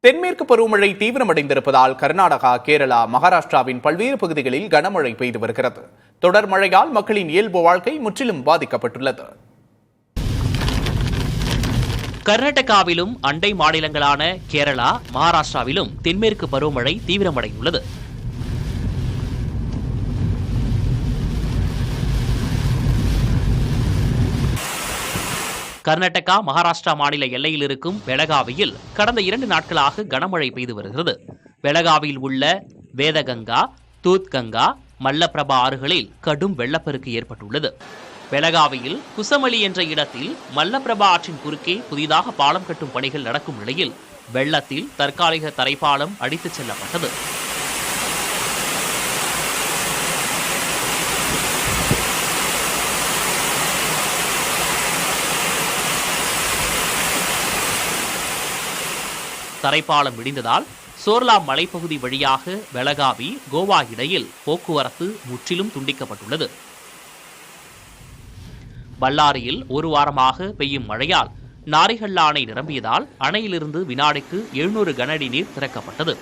தென்மேற்கு பருவமழை தீவிரமடைந்திருப்பதால் கர்நாடகா, கேரளா, மகாராஷ்டிராவின் பல்வேறு பகுதிகளில் கனமழை பெய்து வருகிறது. தொடர் மழையால் மக்களின் இயல்பு வாழ்க்கை முற்றிலும் பாதிக்கப்பட்டுள்ளது. கர்நாடகாவிலும் அண்டை மாநிலங்களான கேரளா, மகாராஷ்டிராவிலும் தென்மேற்கு பருவமழை தீவிரமடைந்துள்ளது. கர்நாடகா, மகாராஷ்டிரா மாநில எல்லையில் இருக்கும் பெலகாவியில் கடந்த 2 நாட்களாக கனமழை பெய்து வருகிறது. பெலகாவியில் உள்ள வேதகங்கா, தூத்கங்கா, மல்லபிரபா ஆறுகளில் கடும் வெள்ளப்பெருக்கு ஏற்பட்டுள்ளது. பெலகாவியில் குசமலி என்ற இடத்தில் மல்லபிரபா ஆற்றின் குறுக்கே புதிதாக பாலம் கட்டும் பணிகள் நடக்கும் நிலையில் வெள்ளத்தில் தற்காலிக தரைப்பாலம் அடித்துச் செல்லப்பட்டது. தரைப்பாலம் இடிந்ததால் சோர்லா மலைப்பகுதி வழியாக பெலகாவி, கோவா இடையில் போக்குவரத்து முற்றிலும் துண்டிக்கப்பட்டுள்ளது. பல்லாரியில் ஒரு வாரமாக பெய்யும் மழையால் நாரிகல்லா அணை நிரம்பியதால் அணையிலிருந்து வினாடிக்கு 700 கன அடி நீர் திறக்கப்பட்டது.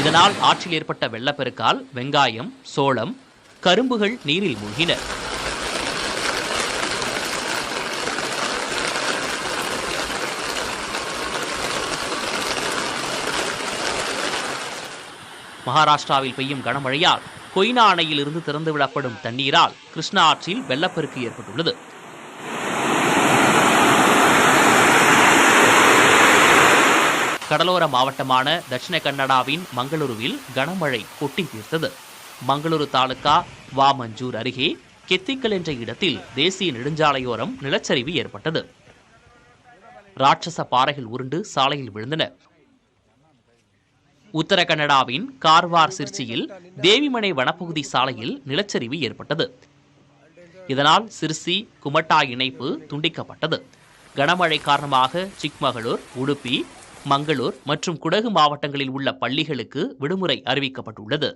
இதனால் ஆற்றில் ஏற்பட்ட வெள்ளப்பெருக்கால் வெங்காயம், சோளம், கரும்புகள் நீரில் மூழ்கின. மகாராஷ்டிராவில் பெய்யும் கனமழையால் கொய்னா அணையில் இருந்து திறந்துவிடப்படும் தண்ணீரால் கிருஷ்ணா ஆற்றில் வெள்ளப்பெருக்கு ஏற்பட்டுள்ளது. கடலோர மாவட்டமான தட்சிண கன்னடாவின் மங்களூருவில் கனமழை கொட்டி தீர்த்தது. மங்களூரு தாலுகா வாமஞ்சூர் அருகே கெத்திக்கல் என்ற இடத்தில் தேசிய நெடுஞ்சாலையோரம் நிலச்சரிவு ஏற்பட்டது. ராட்சச பாறைகள் உருண்டு சாலையில் விழுந்தன. உத்தர கன்னடாவின் கார்வார் சிர்சியில் தேவிமனை வனப்பகுதி சாலையில் நிலச்சரிவு ஏற்பட்டது. இதனால் சிர்சி குமட்டா இணைப்பு துண்டிக்கப்பட்டது. கனமழை காரணமாக சிக்மகளூர், உடுப்பி, மங்களூர் மற்றும் குடகு மாவட்டங்களில் உள்ள பள்ளிகளுக்கு விடுமுறை அறிவிக்கப்பட்டுள்ளது.